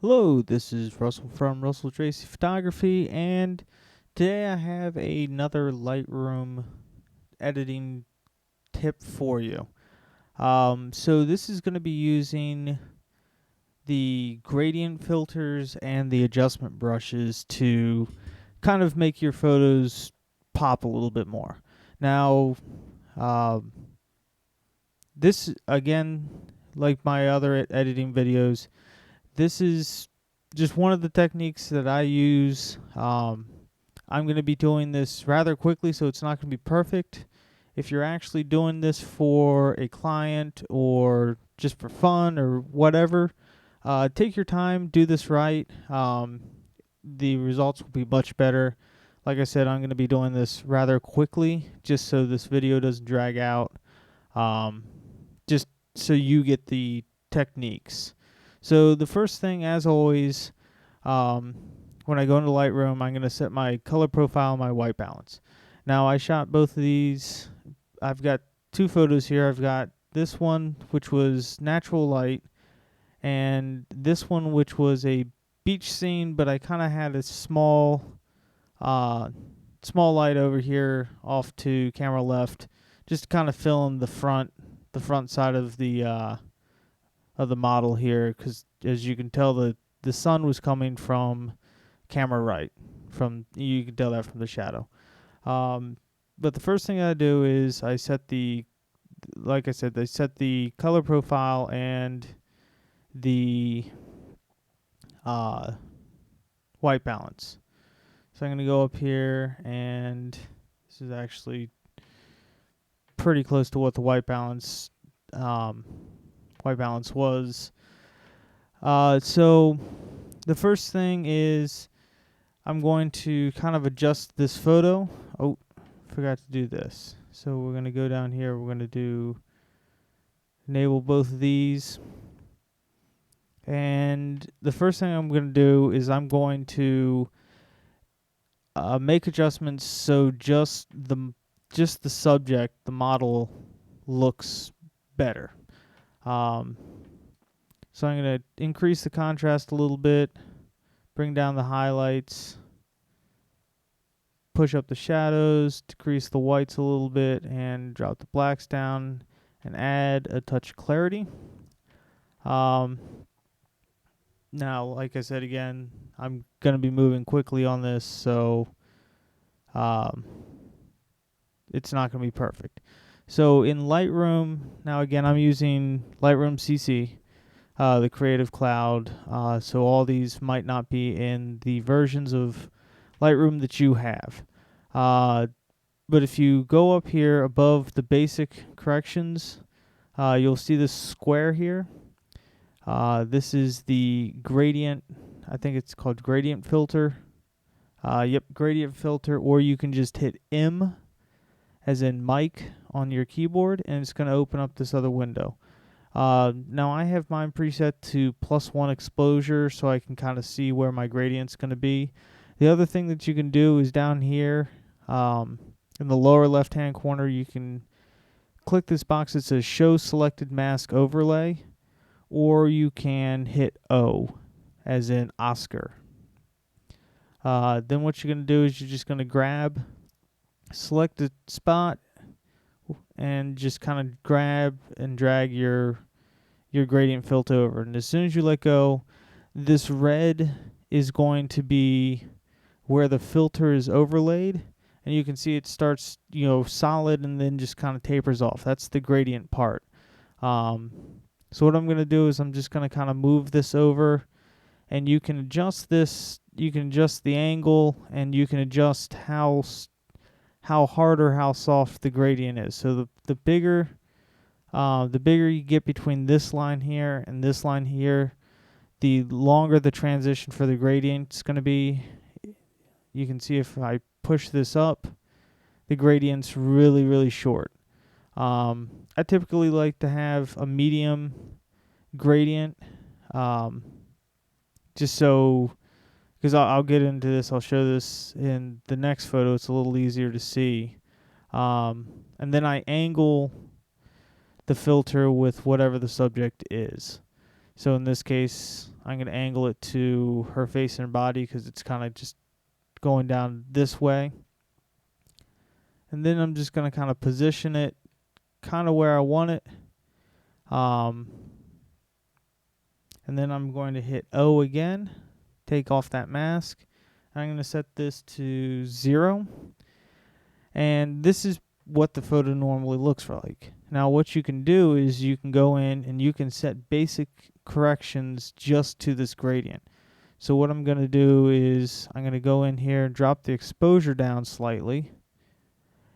Hello, this is Russell from Russell Tracy Photography, and today I have another Lightroom editing tip for you. So this is going to be using the gradient filters and the adjustment brushes to kind of make your photos pop a little bit more. Now, um, this again, like my other editing videos, this is just one of the techniques that I use. I'm going to be doing this rather quickly, so it's not going to be perfect. If you're actually doing this for a client or just for fun or whatever, take your time, do this right. The results will be much better. Like I said, I'm going to be doing this rather quickly just so this video doesn't drag out. Um, just so you get the techniques. So the first thing, as always, um, when I go into Lightroom, I'm going to set my color profile and my white balance. Now, I shot both of these. I've got two photos here. I've got this one, which was natural light, and this one, which was a beach scene, but I kind of had a uh, small light over here off to camera left, just to kind of fill in the front side of the model here, because as you can tell, the sun was coming from camera right. From you can tell that from the shadow. But the first thing I do is I set the, like I said, I set the color profile and the uh, white balance. So I'm gonna go up here, and this is actually pretty close to what the um, white balance was. So the first thing is I'm going to kind of adjust this photo. Oh, forgot to do this. So we're going to go down here. We're going to enable both of these. And the first thing I'm going to do is I'm going to make adjustments so just the subject, the model, looks better. So I'm going to increase the contrast a little bit, bring down the highlights, push up the shadows, decrease the whites a little bit, and drop the blacks down, and add a touch of clarity. Now, like I said again, I'm going to be moving quickly on this, so um, it's not going to be perfect. So in Lightroom, now again, I'm using Lightroom CC, the Creative Cloud, so all these might not be in the versions of Lightroom that you have. But if you go up here above the basic corrections, you'll see this square here. This is the gradient. I think it's called gradient filter. Yep, gradient filter. Or you can just hit M, as in Mike, on your keyboard, and it's going to open up this other window. Now I have mine preset to +1 exposure, so I can kind of see where my gradient's going to be. The other thing that you can do is down here, in the lower left-hand corner, you can click this box that says Show Selected Mask Overlay, or you can hit O, as in Oscar. Then what you're going to do is you're just going to select a spot, and just kind of grab and drag your gradient filter over. And as soon as you let go, this red is going to be where the filter is overlaid, and you can see it starts, solid and then just kind of tapers off. That's the gradient part. So what I'm going to do is I'm just going to kind of move this over, and you can adjust this. You can adjust the angle, and you can adjust how hard or how soft the gradient is. So the bigger you get between this line here and this line here, the longer the transition for the gradient is going to be. You can see if I push this up, the gradient's really, really short. I typically like to have a medium gradient, just so, because I'll get into this, I'll show this in the next photo, it's a little easier to see. And then I angle the filter with whatever the subject is. So in this case, I'm going to angle it to her face and body because it's kind of just going down this way. And then I'm just going to kind of position it kind of where I want it. And then I'm going to hit O again, take off that mask. I'm going to set this to 0. And this is what the photo normally looks like. Now what you can do is you can go in and you can set basic corrections just to this gradient. So what I'm going to do is I'm going to go in here and drop the exposure down slightly.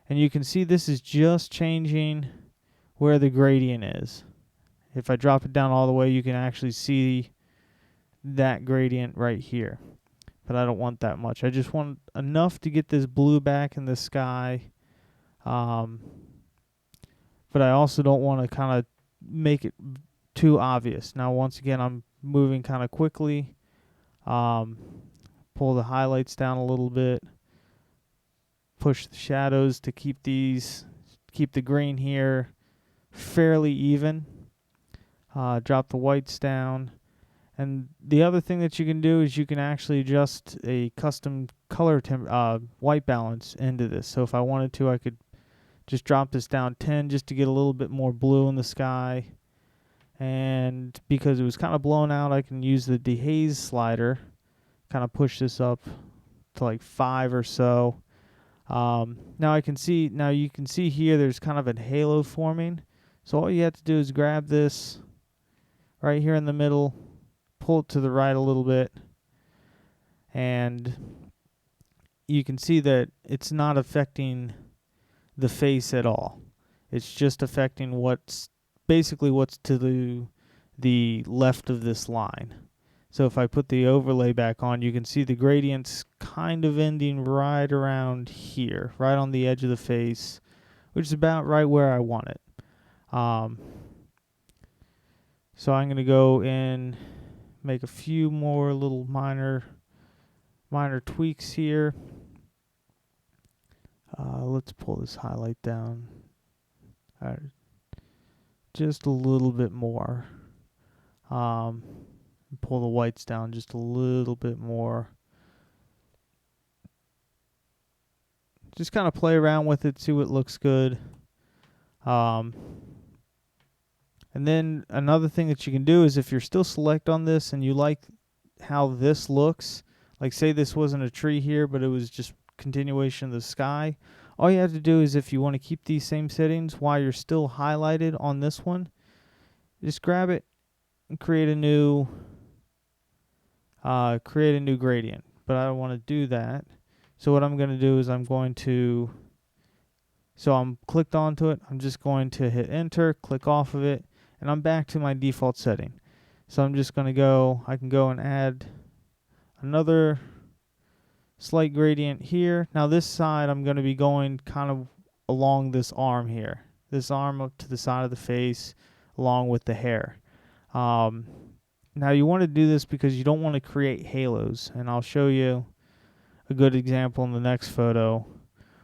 And you can see this is just changing where the gradient is. If I drop it down all the way, you can actually see that gradient right here. But I don't want that much. I just want enough to get this blue back in the sky. But I also don't want to kind of make it too obvious. Now, once again, I'm moving kind of quickly. Pull the highlights down a little bit. Push the shadows to keep the green here fairly even. Drop the whites down. And the other thing that you can do is you can actually adjust a custom color white balance into this. So if I wanted to, I could just drop this down 10 just to get a little bit more blue in the sky. And because it was kind of blown out, I can use the dehaze slider, kind of push this up to like 5 or so. Now you can see here there's kind of a halo forming. So all you have to do is grab this right here in the middle, pull it to the right a little bit, and you can see that it's not affecting the face at all. It's just affecting what's to the left of this line. So if I put the overlay back on, you can see the gradients kind of ending right around here, right on the edge of the face, which is about right where I want it. So I'm going to go and make a few more little minor tweaks here. Let's pull this highlight down just a little bit more. Pull the whites down just a little bit more. Just kind of play around with it, see what looks good. And then another thing that you can do is if you're still select on this and you like how this looks, like say this wasn't a tree here, but it was just continuation of the sky, all you have to do is if you want to keep these same settings while you're still highlighted on this one, just grab it and create a new gradient. But I don't want to do that. So what I'm going to do is I'm clicked onto it. I'm just going to hit enter, click off of it, and I'm back to my default setting. So I'm just going to I can go and add another slight gradient here. Now this side I'm going to be going kind of along this arm here. This arm up to the side of the face along with the hair. Now you want to do this because you don't want to create halos, and I'll show you a good example in the next photo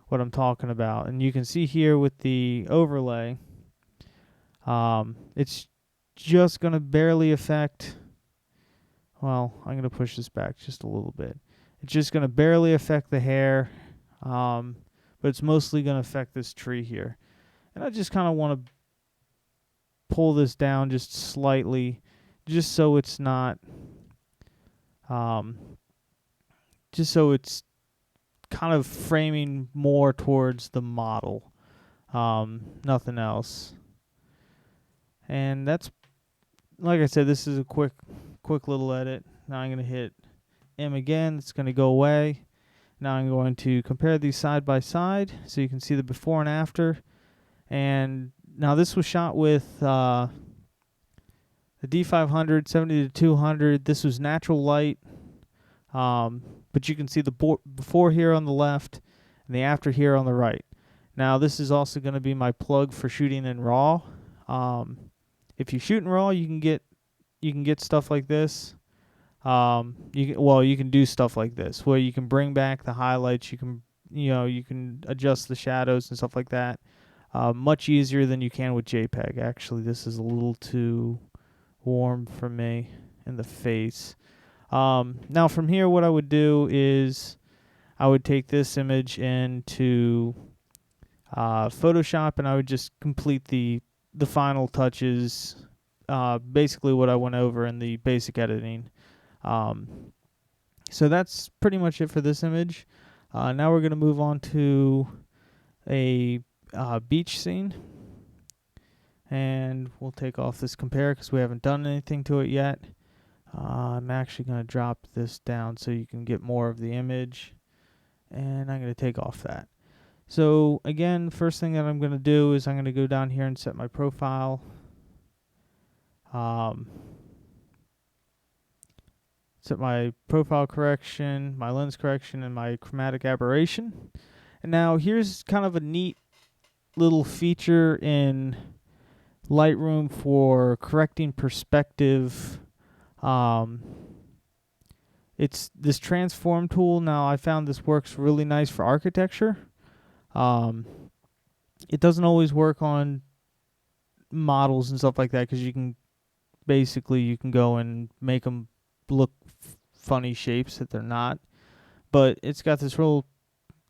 what I'm talking about. And you can see here with the overlay, it's just going to barely affect, well, I'm going to push this back just a little bit. It's just going to barely affect the hair, but it's mostly going to affect this tree here. And I just kind of want to pull this down just slightly, just so it's not, just so it's kind of framing more towards the model, nothing else. And that's, like I said, this is a quick little edit. Now I'm going to hit M again. It's going to go away. Now I'm going to compare these side by side so you can see the before and after. And now this was shot with the D500, 70 to 200. This was natural light. But you can see the before here on the left and the after here on the right. Now this is also going to be my plug for shooting in RAW. If you shoot in RAW, you can get stuff like this. You can do stuff like this where you can bring back the highlights. You can adjust the shadows and stuff like that. Much easier than you can with JPEG. Actually, this is a little too warm for me in the face. Now from here, what I would do is I would take this image into Photoshop, and I would just complete the final touches, basically what I went over in the basic editing. So that's pretty much it for this image. Now we're going to move on to a beach scene, and we'll take off this compare because we haven't done anything to it yet. I'm actually going to drop this down so you can get more of the image, and I'm going to take off that. So again, first thing that I'm going to do is I'm going to go down here and set my profile. Set my profile correction, my lens correction, and my chromatic aberration. And now here's kind of a neat little feature in Lightroom for correcting perspective. It's this transform tool. Now I found this works really nice for architecture. It doesn't always work on models and stuff like that because you can go and make them look funny shapes that they're not. But it's got this real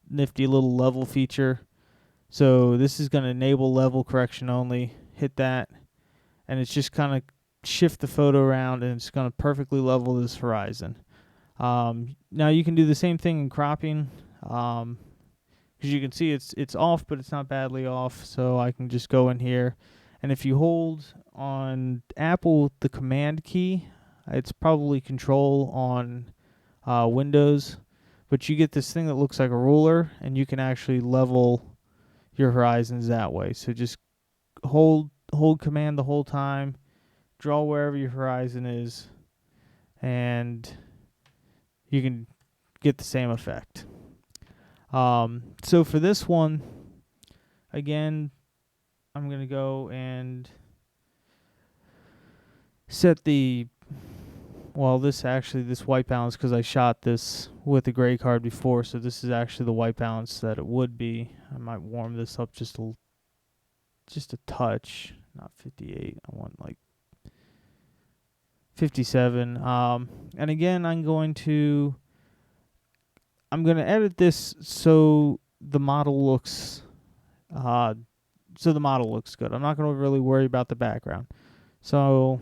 nifty little level feature. So this is going to enable level correction only. Hit that, and it's just kind of shift the photo around, and it's going to perfectly level this horizon. Now you can do the same thing in cropping, because you can see it's off, but it's not badly off. So I can just go in here, and if you hold on Apple the Command key, it's probably Control on Windows, but you get this thing that looks like a ruler, and you can actually level your horizons that way. So just hold Command the whole time, draw wherever your horizon is, and you can get the same effect. So for this one, again, I'm going to go and set this white balance, because I shot this with a gray card before, so this is actually the white balance that it would be. I might warm this up just a touch, not 58. I want like 57. And again, I'm going to edit this so the model looks good. I'm not going to really worry about the background. So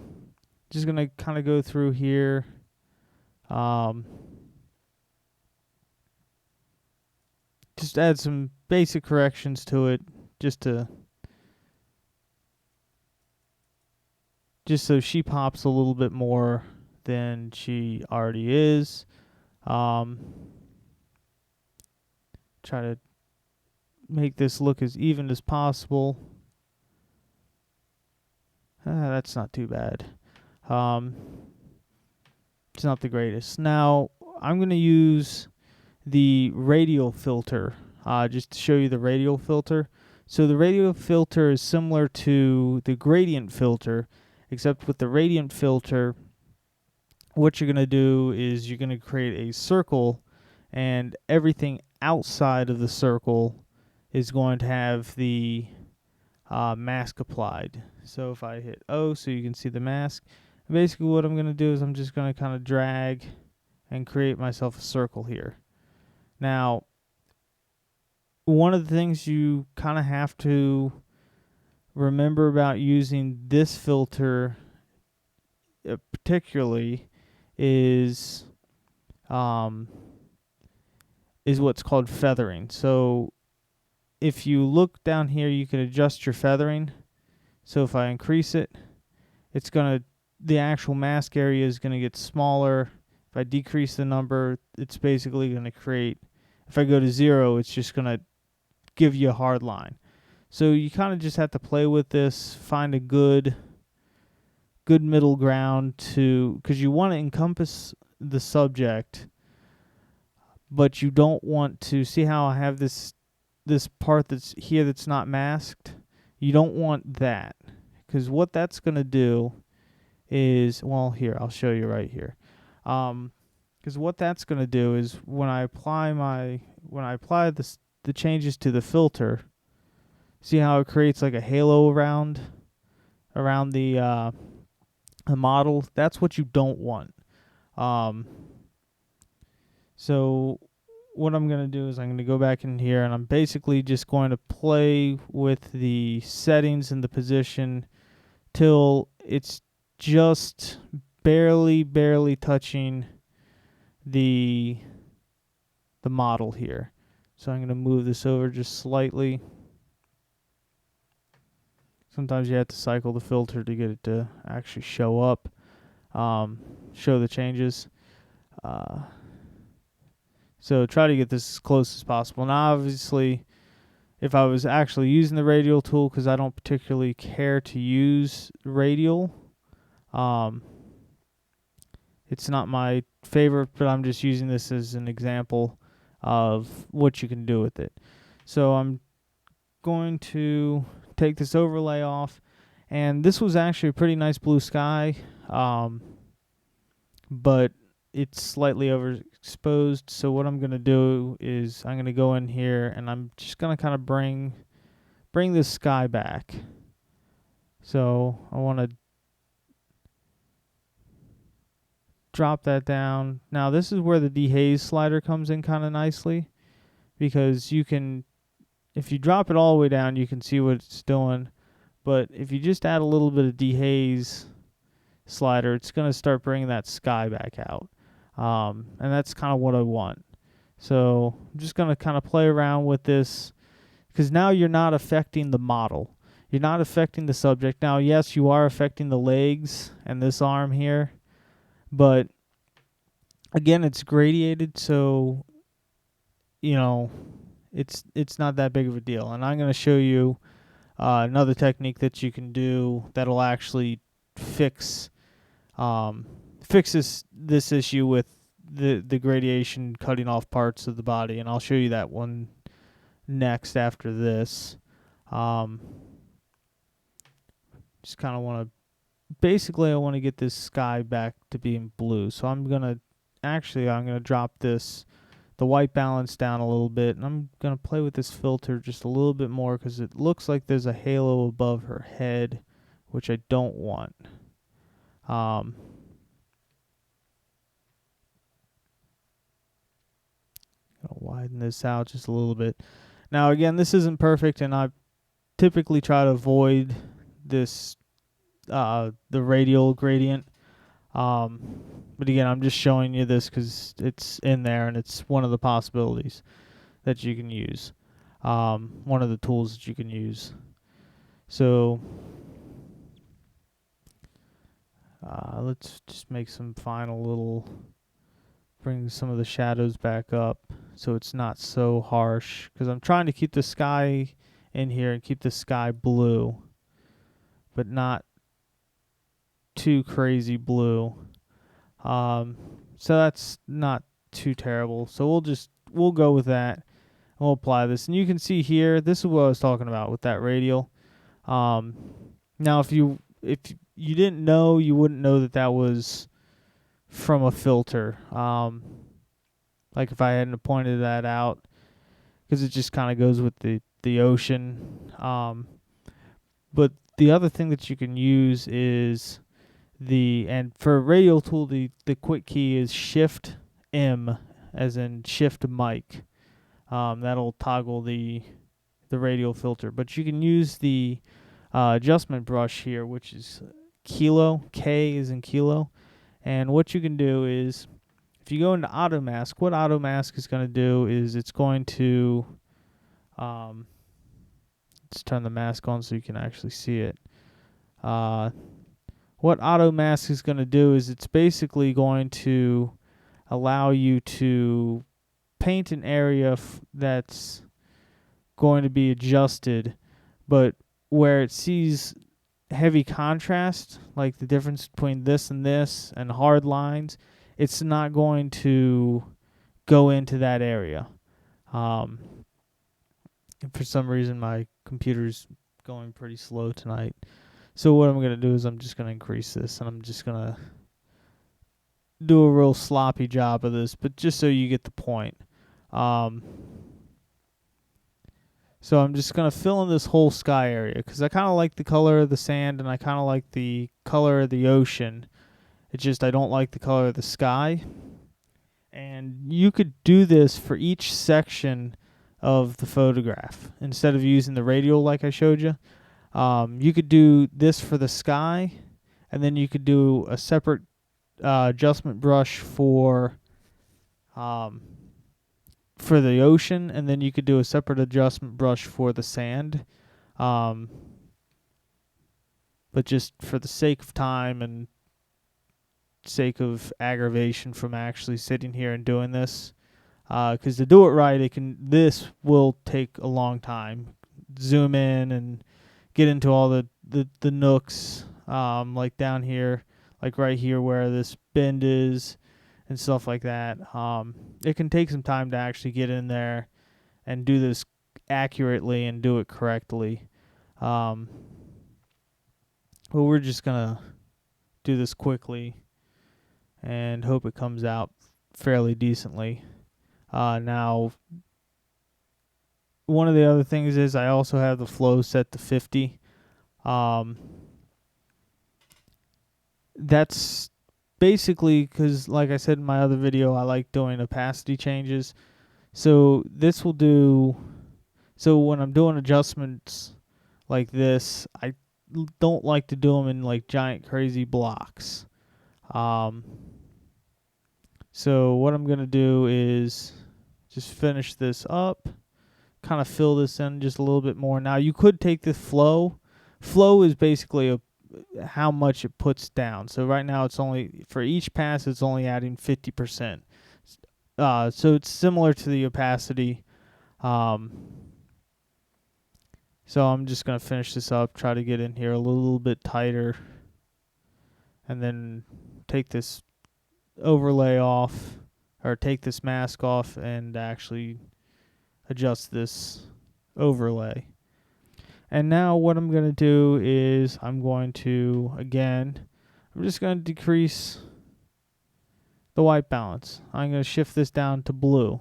just going to kind of go through here. Just add some basic corrections to it, just so she pops a little bit more than she already is. Try to make this look as even as possible. That's not too bad. It's not the greatest. Now, I'm going to use the radial filter, just to show you the radial filter. So the radial filter is similar to the gradient filter, except with the radiant filter, what you're going to do is you're going to create a circle, and everything outside of the circle is going to have the mask applied. So if I hit O, so you can see the mask, basically what I'm going to do is I'm just going to kind of drag and create myself a circle here. Now, one of the things you kind of have to remember about using this filter particularly is what's called feathering. So if you look down here, you can adjust your feathering. So if I increase it, the actual mask area is going to get smaller. If I decrease the number, it's basically going to create, if I go to 0, it's just going to give you a hard line. So you kind of just have to play with this, find a good middle ground because you want to encompass the subject, but you don't want to see how I have this part that's here that's not masked. You don't want that, because what that's going to do is, well, here, I'll show you right here. Because what that's going to do is when I apply the changes to the filter, see how it creates like a halo around the the model. That's what you don't want. Um, so what I'm going to do is I'm going to go back in here, and I'm basically just going to play with the settings and the position till it's just barely touching the model here. So I'm going to move this over just slightly. Sometimes you have to cycle the filter to get it to actually show up, show the changes. So try to get this as close as possible. Now, obviously, if I was actually using the radial tool, because I don't particularly care to use radial, it's not my favorite, but I'm just using this as an example of what you can do with it. So I'm going to take this overlay off, and this was actually a pretty nice blue sky, but it's slightly overexposed. So what I'm going to do is I'm going to go in here, and I'm just going to kind of bring this sky back. So I want to drop that down. Now this is where the dehaze slider comes in kind of nicely, because you can, if you drop it all the way down, you can see what it's doing. But if you just add a little bit of dehaze slider, it's going to start bringing that sky back out. And that's kind of what I want. So I'm just going to kind of play around with this, because now you're not affecting the model. You're not affecting the subject. Now, yes, you are affecting the legs and this arm here, but again, it's gradiated, so it's not that big of a deal. And I'm going to show you another technique that you can do that'll actually fix this issue with the gradation cutting off parts of the body, and I'll show you that one next after this. Just kind of want to, basically I want to get this sky back to being blue, so I'm gonna drop the white balance down a little bit, and I'm gonna play with this filter just a little bit more, because it looks like there's a halo above her head, which I don't want. I'll widen this out just a little bit. Now, again, this isn't perfect, and I typically try to avoid this, the radial gradient. But again, I'm just showing you this because it's in there, and it's one of the possibilities that you can use. One of the tools that you can use. So let's just make some final little, bring some of the shadows back up so it's not so harsh, because I'm trying to keep the sky in here and keep the sky blue, but not too crazy blue. So that's not too terrible. So we'll go with that, and we'll apply this. And you can see here, this is what I was talking about with that radial. Now if you didn't know, you wouldn't know that was from a filter. Like if I hadn't pointed that out, because it just kind of goes with the ocean. But the other thing that you can use is and for a radial tool, the quick key is Shift M, as in Shift Mic. That'll toggle the radial filter. But you can use the adjustment brush here, which is Kilo. K is in kilo. And what you can do is, if you go into Auto Mask, what Auto Mask is going to do is it's going to, let's turn the mask on so you can actually see it. What Auto Mask is going to do is it's basically going to allow you to paint an area that's going to be adjusted, but where it sees heavy contrast, like the difference between this and hard lines, it's not going to go into that area. For some reason, my computer's going pretty slow tonight. So what I'm going to do is I'm just going to increase this, and I'm just going to do a real sloppy job of this, but just so you get the point. So I'm just going to fill in this whole sky area because I kind of like the color of the sand and I kind of like the color of the ocean. It's just I don't like the color of the sky. And you could do this for each section of the photograph. Instead of using the radial like I showed you, you could do this for the sky, and then you could do a separate adjustment brush um, for the ocean, and then you could do a separate adjustment brush for the sand. Um, but just for the sake of time and sake of aggravation from actually sitting here and doing this, because to do it right, this will take a long time. Zoom in and get into all the nooks, like down here, like right here where this bend is, and stuff like that. It can take some time to actually get in there and do this accurately and do it correctly. But we're just gonna do this quickly and hope it comes out fairly decently. Now, one of the other things is I also have the flow set to 50. That's basically because, like I said in my other video, I like doing opacity changes. So this will do. So when I'm doing adjustments like this, I don't like to do them in like giant crazy blocks. So what I'm gonna do is just finish this up, kind of fill this in just a little bit more. Now you could take the flow. Flow is basically how much it puts down. So right now it's only, for each pass it's only adding 50%. So it's similar to the opacity. So I'm just going to finish this up, try to get in here a little bit tighter, and then take this overlay off, or take this mask off and actually adjust this overlay. And now what I'm going to do is I'm just going to decrease the white balance. I'm going to shift this down to blue.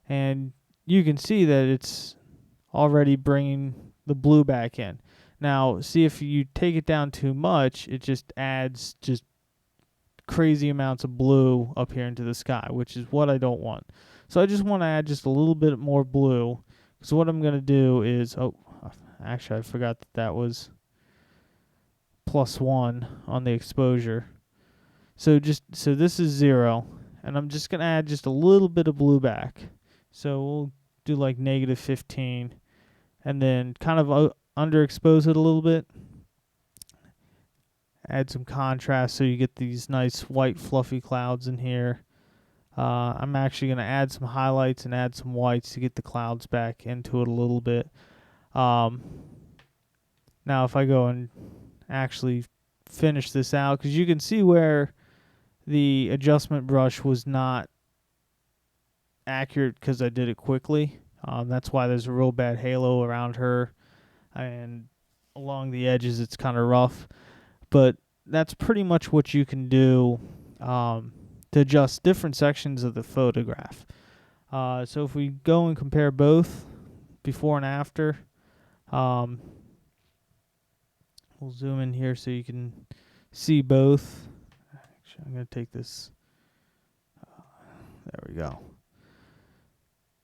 And you can see that it's already bringing the blue back in. Now, see, if you take it down too much, it just adds just crazy amounts of blue up here into the sky, which is what I don't want. So I just want to add just a little bit more blue. So what I'm going to do is, actually I forgot that was +1 on the exposure. So this is 0, and I'm just going to add just a little bit of blue back. So we'll do like -15, and then kind of underexpose it a little bit. Add some contrast so you get these nice white fluffy clouds in here. I'm actually going to add some highlights and add some whites to get the clouds back into it a little bit. Now if I go and actually finish this out, because you can see where the adjustment brush was not accurate because I did it quickly. That's why there's a real bad halo around her, and along the edges it's kind of rough. But that's pretty much what you can do to adjust different sections of the photograph. So if we go and compare both before and after, we'll zoom in here so you can see both. Actually, I'm going to take this. There we go.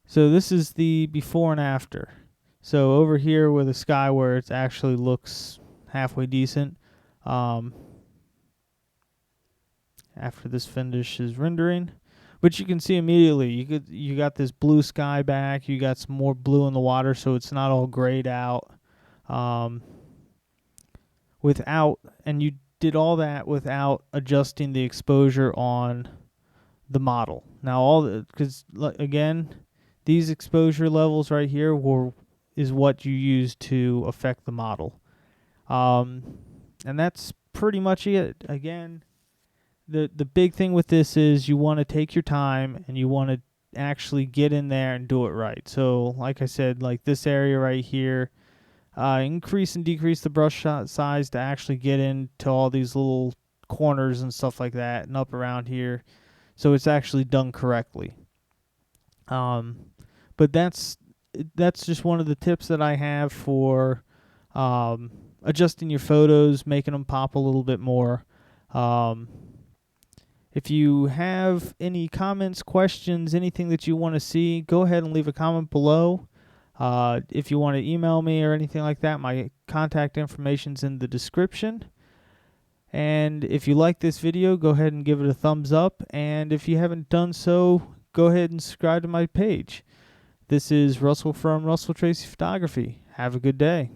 So this is the before and after. So over here with the sky where it actually looks halfway decent, after this finish is rendering, but you can see immediately you got this blue sky back, you got some more blue in the water, so it's not all grayed out. And you did all that without adjusting the exposure on the model. Now because again, these exposure levels right here is what you use to affect the model. And that's pretty much it. Again, the big thing with this is you want to take your time and you want to actually get in there and do it right. So like I said, like this area right here, increase and decrease the brush size to actually get into all these little corners and stuff like that and up around here, so it's actually done correctly. But that's that's just one of the tips that I have for adjusting your photos, making them pop a little bit more. If you have any comments, questions, anything that you want to see, go ahead and leave a comment below. If you want to email me or anything like that, my contact information's in the description. And if you like this video, go ahead and give it a thumbs up. And if you haven't done so, go ahead and subscribe to my page. This is Russell from Russell Tracy Photography. Have a good day.